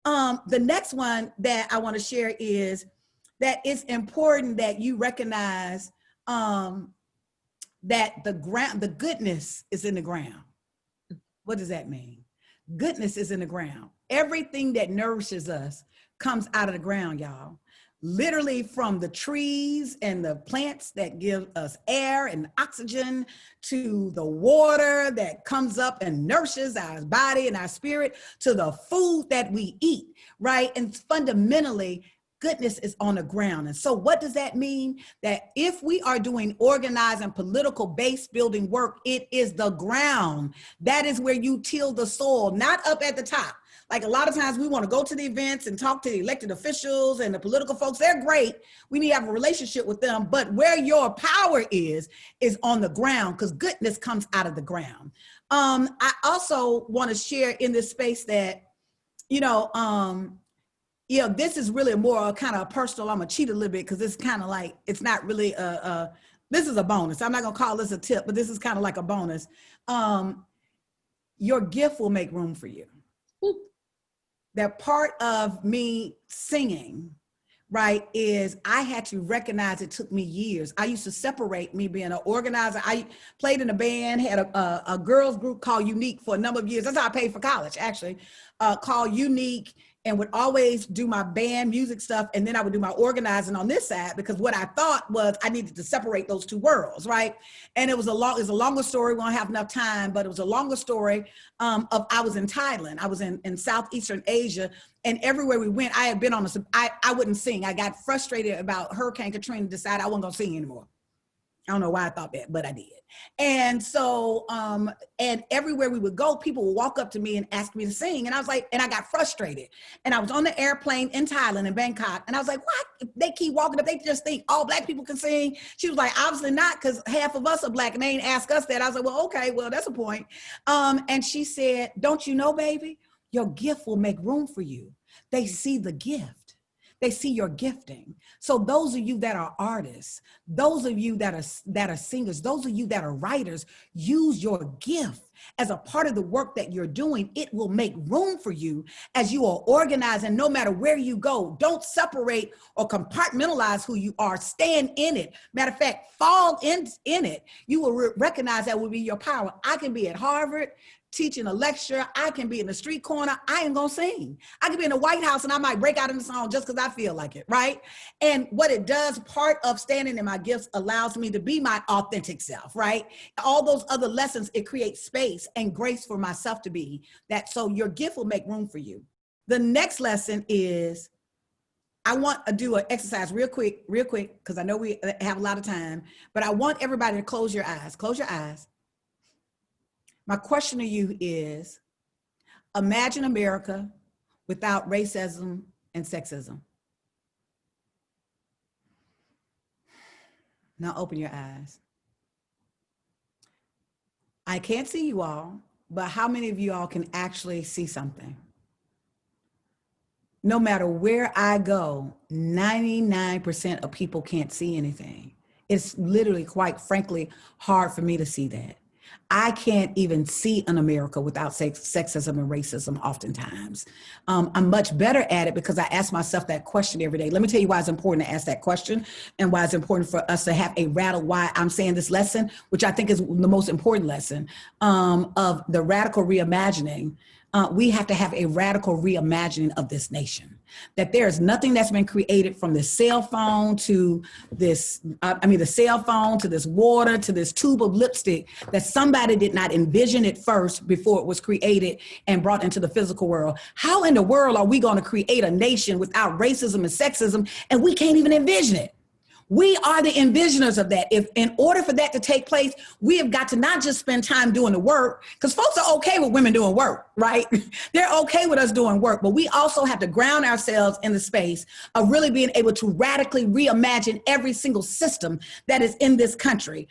The next one that I want to share is that it's important that you recognize that the goodness is in the ground. What does that mean? Goodness is in the ground. Everything that nourishes us comes out of the ground, y'all. Literally from the trees and the plants that give us air and oxygen, to the water that comes up and nourishes our body and our spirit, to the food that we eat, right? And fundamentally, goodness is on the ground. And so what does that mean? That if we are doing organized and political base building work, it is the ground. That is where you till the soil, not up at the top. Like a lot of times we want to go to the events and talk to the elected officials and the political folks. They're great. We need to have a relationship with them. But where your power is on the ground, because goodness comes out of the ground. I also want to share in this space that, this is really more kind of personal. I'm going to cheat a little bit because it's kind of like, it's not really this is a bonus. I'm not going to call this a tip, but this is kind of like a bonus. Your gift will make room for you. That part of me singing, right, is I had to recognize it took me years. I used to separate me being an organizer. I played in a band, had a girls group called Unique for a number of years. That's how I paid for college, actually, called Unique, and would always do my band music stuff. And then I would do my organizing on this side, because what I thought was I needed to separate those two worlds, right? And it was a longer story. We don't have enough time, but it was a longer story of I was in Thailand. I was in Southeastern Asia. And everywhere we went, I had been on I wouldn't sing. I got frustrated about Hurricane Katrina, decided I wasn't gonna sing anymore. I don't know why I thought that, but I did. And so, and everywhere we would go, people would walk up to me and ask me to sing. And I was like, and I got frustrated. And I was on the airplane in Thailand, in Bangkok. And I was like, what? They keep walking up. They just think all Black people can sing. She was like, obviously not, because half of us are Black and they ain't ask us that. I was like, well, okay, well, that's a point. And she said, don't you know, baby, your gift will make room for you. They see the gift. They see your gifting. So those of you that are artists, those of you that are singers, those of you that are writers, use your gift as a part of the work that you're doing. It will make room for you as you are organized. And no matter where you go, don't separate or compartmentalize who you are. Stand in it. Matter of fact, fall in it. You will recognize that will be your power. I can be at Harvard teaching a lecture. I can be in the street corner. I ain't gonna sing. I can be in the White House and I might break out in the song just because I feel like it, right? And what it does, part of standing in my gifts allows me to be my authentic self, right? All those other lessons, it creates space and grace for myself to be that. So your gift will make room for you. The next lesson is, I want to do an exercise real quick, because I know we have a lot of time, but I want everybody to close your eyes. Close your eyes. My question to you is, imagine America without racism and sexism. Now open your eyes. I can't see you all, but how many of you all can actually see something? No matter where I go, 99% of people can't see anything. It's literally, quite frankly, hard for me to see that. I can't even see an America without sexism and racism oftentimes. I'm much better at it because I ask myself that question every day. Let me tell you why it's important to ask that question and why it's important for us to have a why I'm saying this lesson, which I think is the most important lesson of the radical reimagining. We have to have a radical reimagining of this nation, that there is nothing that's been created from the cell phone to this, the cell phone to this water to this tube of lipstick, that somebody did not envision it first before it was created and brought into the physical world. How in the world are we going to create a nation without racism and sexism and we can't even envision it? We are the envisioners of that. If in order for that to take place, we have got to not just spend time doing the work, because folks are okay with women doing work, right? They're okay with us doing work, but we also have to ground ourselves in the space of really being able to radically reimagine every single system that is in this country.